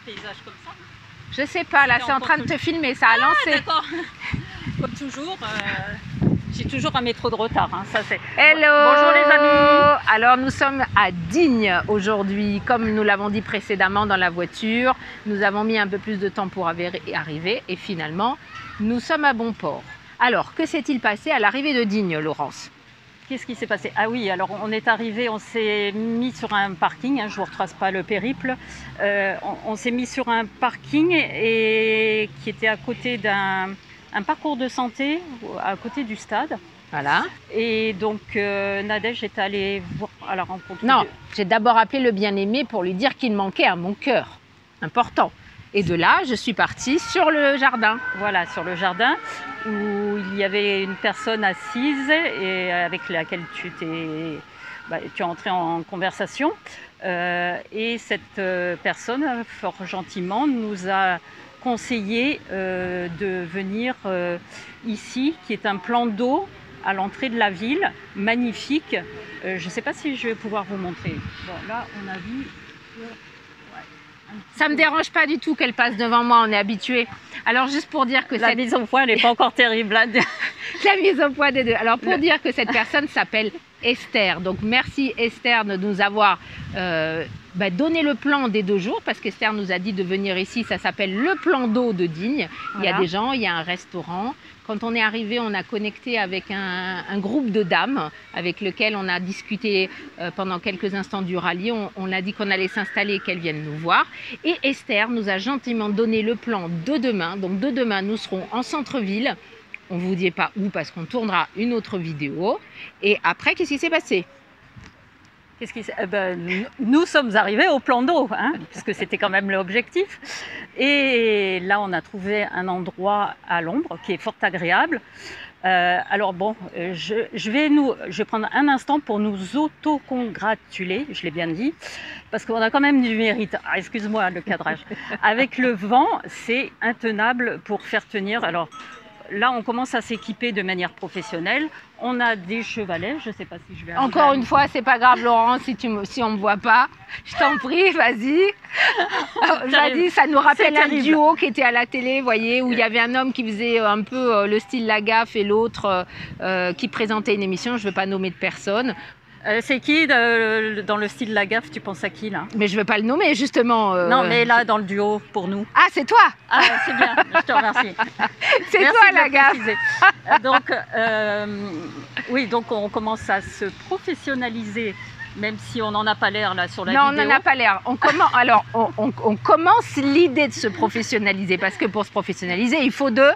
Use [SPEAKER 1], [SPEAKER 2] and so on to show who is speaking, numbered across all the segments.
[SPEAKER 1] paysage comme ça.
[SPEAKER 2] Je sais pas, là c'est en train de te filmer, ça a lancé.
[SPEAKER 1] D'accord. Comme toujours, j'ai toujours un métro de retard. Hein, ça c'est.
[SPEAKER 2] Hello.
[SPEAKER 1] Bonjour les amis.
[SPEAKER 2] Alors nous sommes à Digne aujourd'hui, comme nous l'avons dit précédemment dans la voiture. Nous avons mis un peu plus de temps pour arriver et finalement nous sommes à bon port. Alors que s'est-il passé à l'arrivée de Digne, Laurence?
[SPEAKER 1] Qu'est-ce qui s'est passé? Ah oui, alors on est arrivé, on s'est mis sur un parking, hein, je ne vous retrace pas le périple, on s'est mis sur un parking et qui était à côté d'un parcours de santé, à côté du stade.
[SPEAKER 2] Voilà.
[SPEAKER 1] Et donc Nadège est allée voir à la rencontre.
[SPEAKER 2] Non, j'ai d'abord appelé le bien-aimé pour lui dire qu'il manquait à mon cœur. Important. Et de là, je suis partie sur le jardin.
[SPEAKER 1] Voilà, sur le jardin, où il y avait une personne assise et avec laquelle tu es entré en conversation. Et cette personne, fort gentiment, nous a conseillé de venir ici, qui est un plan d'eau à l'entrée de la ville, magnifique. Je ne sais pas si je vais pouvoir vous montrer. Bon, là, on a vu...
[SPEAKER 2] Ça me dérange pas du tout qu'elle passe devant moi, on est habitué. Alors juste pour dire que
[SPEAKER 1] la mise au point, elle n'est pas encore terrible. Hein.
[SPEAKER 2] La mise au point des deux. Alors pour dire que cette personne s'appelle Esther. Donc merci Esther de nous avoir donné le plan des 2 jours, parce qu'Esther nous a dit de venir ici. Ça s'appelle le plan d'eau de Digne. Voilà. Il y a des gens, il y a un restaurant. Quand on est arrivé, on a connecté avec un groupe de dames avec lequel on a discuté pendant quelques instants du rallye. On a dit qu'on allait s'installer et qu'elles viennent nous voir. Et Esther nous a gentiment donné le plan de demain. Donc de demain, nous serons en centre-ville. On ne vous dit pas où parce qu'on tournera une autre vidéo. Et après, qu'est-ce qui s'est passé?
[SPEAKER 1] Nous sommes arrivés au plan d'eau, hein, puisque c'était quand même l'objectif. Et là, on a trouvé un endroit à l'ombre qui est fort agréable. Alors bon, je vais prendre un instant pour nous auto-congratuler, je l'ai bien dit, parce qu'on a quand même du mérite. Ah, excuse-moi le cadrage. Avec le vent, c'est intenable pour faire tenir. Alors là, on commence à s'équiper de manière professionnelle. On a des chevalets, je ne sais pas si je vais...
[SPEAKER 2] Encore une fois, c'est pas grave, Laurent, si on ne me voit pas. Je t'en prie, vas-y. Vas-y, ça nous rappelle un duo qui était à la télé, vous voyez, où il y avait un homme qui faisait un peu le style Lagaffe et l'autre qui présentait une émission, je ne veux pas nommer de personne.
[SPEAKER 1] C'est qui dans le style Lagaffe? Tu penses à qui là?
[SPEAKER 2] Mais je ne veux pas le nommer justement.
[SPEAKER 1] Non, mais là dans le duo pour nous.
[SPEAKER 2] Ah, c'est toi?
[SPEAKER 1] Ah, c'est bien, je te remercie.
[SPEAKER 2] C'est toi Lagaffe.
[SPEAKER 1] Donc, oui, donc on commence à se professionnaliser, même si on n'en a pas l'air là sur la vidéo.
[SPEAKER 2] Non, on n'en a pas l'air. Alors, on commence l'idée de se professionnaliser, parce que pour se professionnaliser, il faut de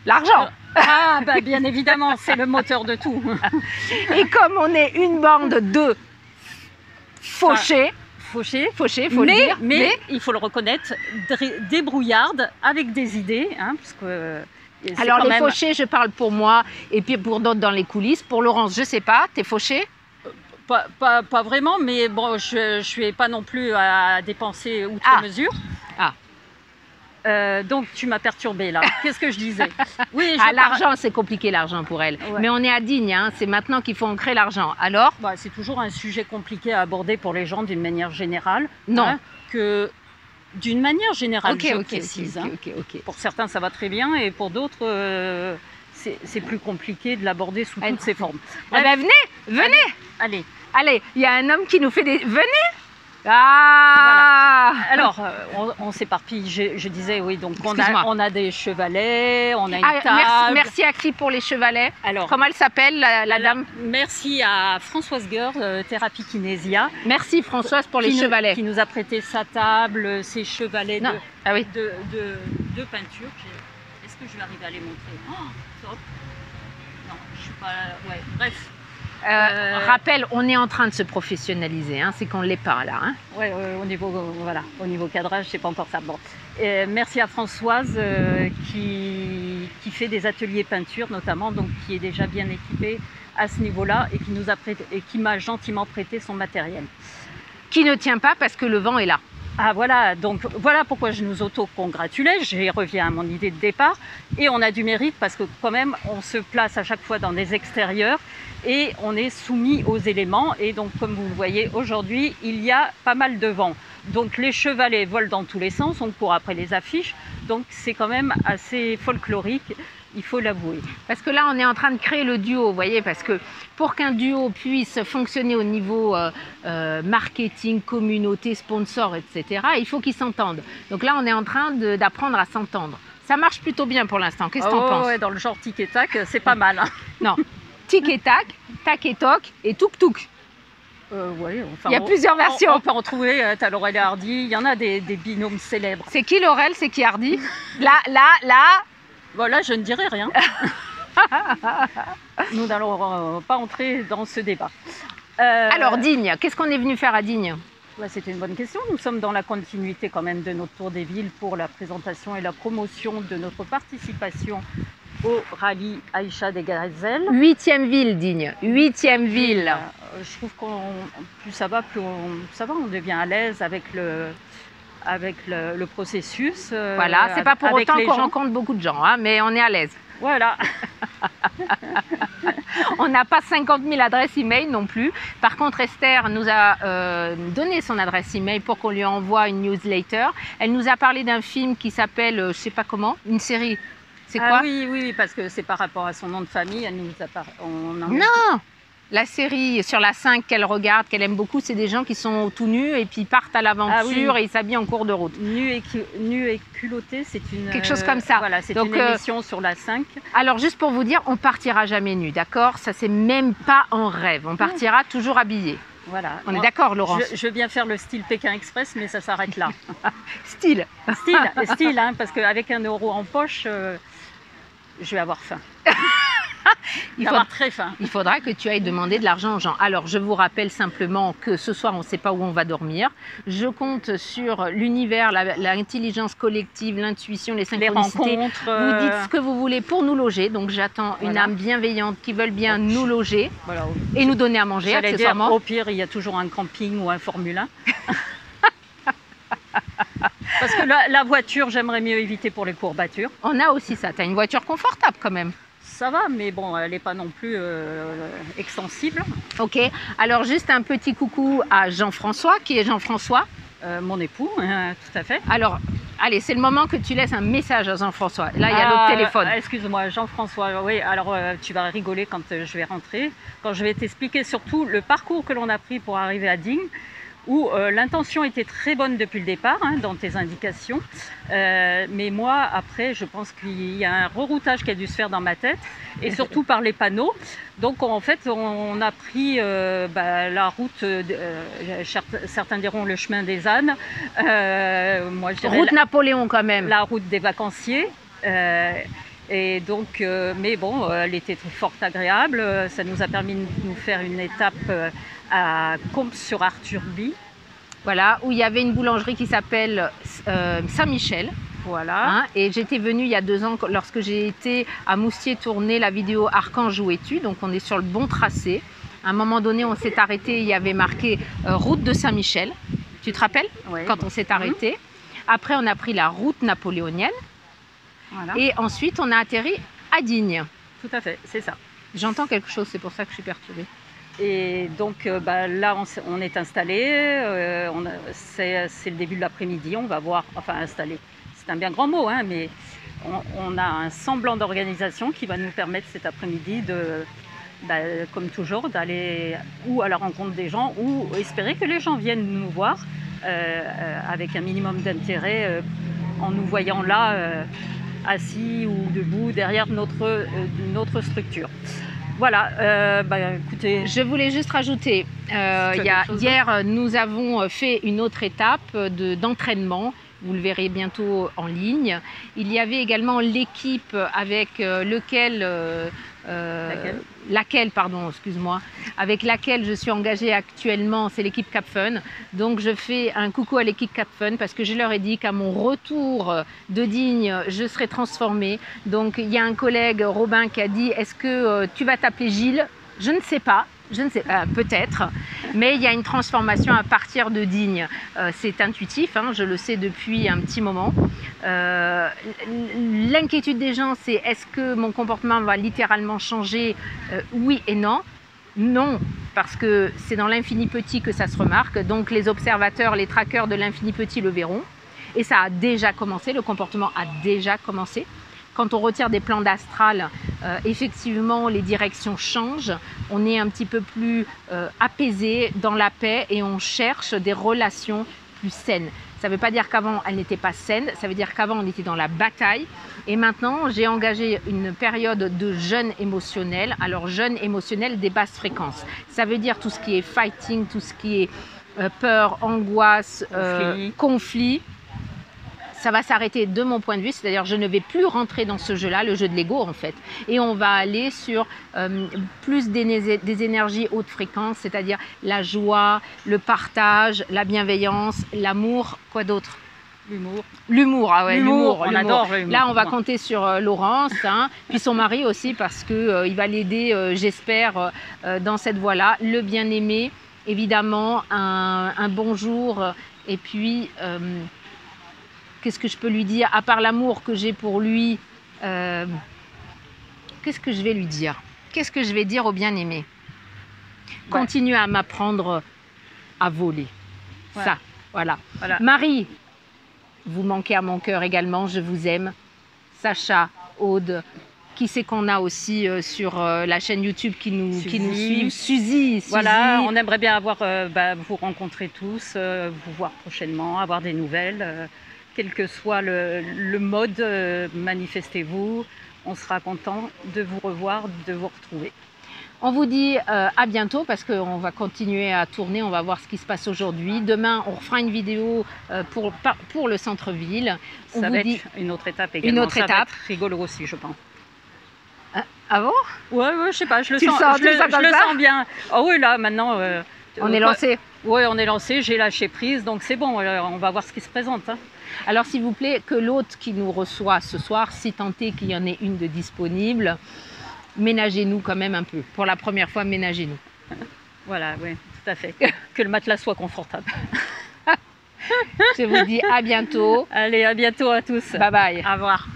[SPEAKER 2] l'argent.
[SPEAKER 1] Ah, bah, bien évidemment, c'est le moteur de tout.
[SPEAKER 2] Et comme on est une bande de fauchés, faut le dire,
[SPEAKER 1] mais il faut le reconnaître, débrouillardes avec des idées. Hein, parce que
[SPEAKER 2] alors les fauchés, je parle pour moi, et puis pour d'autres dans les coulisses. Pour Laurence, je ne sais pas, t'es fauché?
[SPEAKER 1] Pas vraiment, mais bon, je ne suis pas non plus à dépenser outre mesure. Ah. Donc tu m'as perturbée là. Qu'est-ce que je disais? Oui,
[SPEAKER 2] l'argent, c'est compliqué l'argent pour elle. Ouais. Mais on est à Digne, hein. C'est maintenant qu'il faut ancrer l'argent. Alors
[SPEAKER 1] c'est toujours un sujet compliqué à aborder pour les gens d'une manière générale.
[SPEAKER 2] Non.
[SPEAKER 1] Hein, que d'une manière générale, je précise.
[SPEAKER 2] Okay.
[SPEAKER 1] Pour certains, ça va très bien et pour d'autres, c'est plus compliqué de l'aborder sous toutes ses formes.
[SPEAKER 2] Ah ben, venez. Allez, il y a un homme qui nous fait des... Venez.
[SPEAKER 1] Ah voilà. Alors, on s'éparpille, je disais, oui, donc on a des chevalets, on a une table.
[SPEAKER 2] Merci à qui pour les chevalets?
[SPEAKER 1] Alors,
[SPEAKER 2] comment elle s'appelle, la dame?
[SPEAKER 1] Merci à Françoise Gueur, Thérapie Kinésia.
[SPEAKER 2] Merci Françoise pour les chevalets.
[SPEAKER 1] Qui nous a prêté sa table, ses chevalets de peinture. Est-ce que je vais arriver à les montrer? Oh, top. Non, je suis pas... Ouais, bref.
[SPEAKER 2] Rappel, on est en train de se professionnaliser, hein, c'est qu'on ne l'est pas là. Hein.
[SPEAKER 1] Oui, au niveau cadrage, c'est pas encore ça. Bon. Merci à Françoise qui fait des ateliers peinture notamment, donc qui est déjà bien équipée à ce niveau-là et qui m'a gentiment prêté son matériel.
[SPEAKER 2] Qui ne tient pas parce que le vent est là.
[SPEAKER 1] Ah voilà, donc voilà pourquoi je nous auto-congratulais, j'y reviens à mon idée de départ, et on a du mérite parce que quand même on se place à chaque fois dans des extérieurs et on est soumis aux éléments, et donc comme vous le voyez aujourd'hui, il y a pas mal de vent. Donc les chevalets volent dans tous les sens, on court après les affiches, donc c'est quand même assez folklorique, il faut l'avouer.
[SPEAKER 2] Parce que là, on est en train de créer le duo, vous voyez, parce que pour qu'un duo puisse fonctionner au niveau marketing, communauté, sponsor, etc., il faut qu'ils s'entendent. Donc là, on est en train d'apprendre à s'entendre. Ça marche plutôt bien pour l'instant. Qu'est-ce que tu en penses?
[SPEAKER 1] Ouais, dans le genre tic et tac, c'est pas mal. Hein.
[SPEAKER 2] Non, tic et tac et toc et touk touk.
[SPEAKER 1] Ouais, enfin,
[SPEAKER 2] il y a plusieurs versions.
[SPEAKER 1] On peut en trouver, t'as Laurel et Hardy, il y en a des binômes célèbres.
[SPEAKER 2] C'est qui Laurel, c'est qui Hardy? Là.
[SPEAKER 1] Voilà, je ne dirai rien. Nous n'allons pas entrer dans ce débat.
[SPEAKER 2] Alors Digne, qu'est-ce qu'on est venu faire à Digne?
[SPEAKER 1] Bah, c'était une bonne question. Nous sommes dans la continuité quand même de notre tour des villes pour la présentation et la promotion de notre participation au rallye Aïcha des Gazelles.
[SPEAKER 2] 8e ville, Digne. 8e ville.
[SPEAKER 1] Je trouve qu'on plus ça va, on devient à l'aise avec le processus.
[SPEAKER 2] Voilà, c'est pas pour autant qu'on rencontre beaucoup de gens, hein, mais on est à l'aise.
[SPEAKER 1] Voilà.
[SPEAKER 2] On n'a pas 50 000 adresses email non plus. Par contre, Esther nous a donné son adresse email pour qu'on lui envoie une newsletter. Elle nous a parlé d'un film qui s'appelle, je sais pas comment, une série. C'est quoi?
[SPEAKER 1] Oui, parce que c'est par rapport à son nom de famille. Elle nous a
[SPEAKER 2] Non! La série sur la 5 qu'elle regarde, qu'elle aime beaucoup, c'est des gens qui sont tout nus et puis partent à l'aventure et ils s'habillent en cours de route.
[SPEAKER 1] Nu et culotté, c'est une...
[SPEAKER 2] Quelque chose comme ça.
[SPEAKER 1] Voilà, c'est une émission sur la 5.
[SPEAKER 2] Alors juste pour vous dire, on partira jamais nu, d'accord? Ça c'est même pas en rêve, on partira toujours habillé.
[SPEAKER 1] Voilà.
[SPEAKER 2] On est d'accord, Laurence?
[SPEAKER 1] Je veux bien faire le style Pékin Express, mais ça s'arrête là.
[SPEAKER 2] Style,
[SPEAKER 1] hein, parce qu'avec 1 euro en poche, je vais avoir faim. Très faim.
[SPEAKER 2] Il faudra que tu ailles demander de l'argent aux gens. Alors, je vous rappelle simplement que ce soir, on ne sait pas où on va dormir. Je compte sur l'univers, l'intelligence collective, l'intuition, les synchronicités.
[SPEAKER 1] Rencontres.
[SPEAKER 2] Vous dites ce que vous voulez pour nous loger. Donc, j'attends une âme bienveillante qui veut bien nous loger et nous donner à manger, accessoirement.
[SPEAKER 1] Au pire, il y a toujours un camping ou un Formule 1. Parce que la voiture, j'aimerais mieux éviter pour les courbatures.
[SPEAKER 2] On a aussi ça. Tu as une voiture confortable quand même.
[SPEAKER 1] Ça va, mais bon, elle n'est pas non plus extensible.
[SPEAKER 2] Ok, alors juste un petit coucou à Jean-François. Qui est Jean-François?
[SPEAKER 1] Mon époux, tout à fait.
[SPEAKER 2] Alors, allez, c'est le moment que tu laisses un message à Jean-François. Là, il y a notre téléphone.
[SPEAKER 1] Excuse-moi, Jean-François, oui, alors tu vas rigoler quand je vais rentrer, quand je vais t'expliquer surtout le parcours que l'on a pris pour arriver à Digne, où l'intention était très bonne depuis le départ, hein, dans tes indications. Mais moi, après, je pense qu'il y a un reroutage qui a dû se faire dans ma tête, et surtout par les panneaux. Donc, en fait, on a pris la route, certains diront le chemin des ânes. Moi, je dirais
[SPEAKER 2] route Napoléon, quand même.
[SPEAKER 1] La route des vacanciers. Et donc, mais bon, elle était fort agréable. Ça nous a permis de nous faire une étape à Comps-sur-Arturbie.
[SPEAKER 2] Voilà, où il y avait une boulangerie qui s'appelle Saint-Michel.
[SPEAKER 1] Voilà.
[SPEAKER 2] Hein, et j'étais venue il y a 2 ans lorsque j'ai été à Moustier tourner la vidéo Archange où es-tu. Donc on est sur le bon tracé. À un moment donné, on s'est arrêté, il y avait marqué route de Saint-Michel. Tu te rappelles?
[SPEAKER 1] Oui.
[SPEAKER 2] Quand on s'est arrêté. Après, on a pris la route napoléonienne. Voilà. Et ensuite, on a atterri à Digne.
[SPEAKER 1] Tout à fait, c'est ça.
[SPEAKER 2] J'entends quelque chose, c'est pour ça que je suis perturbée.
[SPEAKER 1] Et donc là, on est installé. C'est le début de l'après-midi. On va voir, enfin installé. C'est un bien grand mot, hein, mais on a un semblant d'organisation qui va nous permettre cet après-midi comme toujours, d'aller ou à la rencontre des gens ou espérer que les gens viennent nous voir avec un minimum d'intérêt en nous voyant là assis ou debout derrière notre structure. Voilà, écoutez...
[SPEAKER 2] Je voulais juste rajouter, hier nous avons fait une autre étape d'entraînement. Vous le verrez bientôt en ligne. Il y avait également l'équipe avec avec laquelle je suis engagée actuellement, c'est l'équipe CapFun. Donc je fais un coucou à l'équipe CapFun parce que je leur ai dit qu'à mon retour de Digne, je serai transformée. Donc il y a un collègue, Robin, qui a dit: est-ce que tu vas t'appeler Gilles? Je ne sais pas. Je ne sais pas, peut-être, mais il y a une transformation à partir de digne. C'est intuitif, hein, je le sais depuis un petit moment. L'inquiétude des gens, c'est est-ce que mon comportement va littéralement changer? Oui et non. Non, parce que c'est dans l'infini petit que ça se remarque. Donc les observateurs, les trackers de l'infini petit le verront. Et ça a déjà commencé, le comportement a déjà commencé. Quand on retire des plans d'astral, effectivement, les directions changent. On est un petit peu plus apaisé, dans la paix, et on cherche des relations plus saines. Ça ne veut pas dire qu'avant, elles n'étaient pas saines. Ça veut dire qu'avant, on était dans la bataille. Et maintenant, j'ai engagé une période de jeûne émotionnel. Alors, jeûne émotionnel des basses fréquences. Ça veut dire tout ce qui est fighting, tout ce qui est peur, angoisse, conflit. Ça va s'arrêter de mon point de vue, c'est-à-dire je ne vais plus rentrer dans ce jeu-là, le jeu de l'ego en fait. Et on va aller sur plus des énergies haute fréquence, c'est-à-dire la joie, le partage, la bienveillance, l'amour, quoi d'autre?
[SPEAKER 1] L'humour.
[SPEAKER 2] L'humour, ah ouais, l'humour.
[SPEAKER 1] On adore l'humour.
[SPEAKER 2] Là, on va compter sur Laurence, hein, puis son mari aussi, parce qu'il va l'aider, j'espère, dans cette voie-là. Le bien-aimé, évidemment, un bonjour, et puis... qu'est-ce que je peux lui dire? À part l'amour que j'ai pour lui, qu'est-ce que je vais lui dire? Qu'est-ce que je vais dire au bien-aimé? Continue à m'apprendre à voler. Ouais. Ça, voilà. Marie, vous manquez à mon cœur également, je vous aime. Sacha, Aude, qui c'est qu'on a aussi sur la chaîne YouTube qui nous suivent? Suzy.
[SPEAKER 1] Voilà, on aimerait bien vous rencontrer tous, vous voir prochainement, avoir des nouvelles. Quel que soit le mode, manifestez-vous. On sera content de vous revoir, de vous retrouver.
[SPEAKER 2] On vous dit à bientôt parce qu'on va continuer à tourner, on va voir ce qui se passe aujourd'hui. Demain, on refera une vidéo pour le centre-ville.
[SPEAKER 1] Ça va être une autre étape également.
[SPEAKER 2] Une autre étape.
[SPEAKER 1] Ça va être rigolo aussi, je pense.
[SPEAKER 2] Ah bon?
[SPEAKER 1] Ouais, je sais pas, je le sens bien. Ah oui, là, maintenant...
[SPEAKER 2] on est lancé.
[SPEAKER 1] Oui, on est lancé, j'ai lâché prise, donc c'est bon, on va voir ce qui se présente. Hein.
[SPEAKER 2] Alors, s'il vous plaît, que l'hôte qui nous reçoit ce soir, si tant est qu'il y en ait une de disponible, ménagez-nous quand même un peu. Pour la première fois, ménagez-nous.
[SPEAKER 1] Voilà, oui, tout à fait. Que le matelas soit confortable.
[SPEAKER 2] Je vous dis à bientôt.
[SPEAKER 1] Allez, à bientôt à tous.
[SPEAKER 2] Bye bye.
[SPEAKER 1] Au revoir.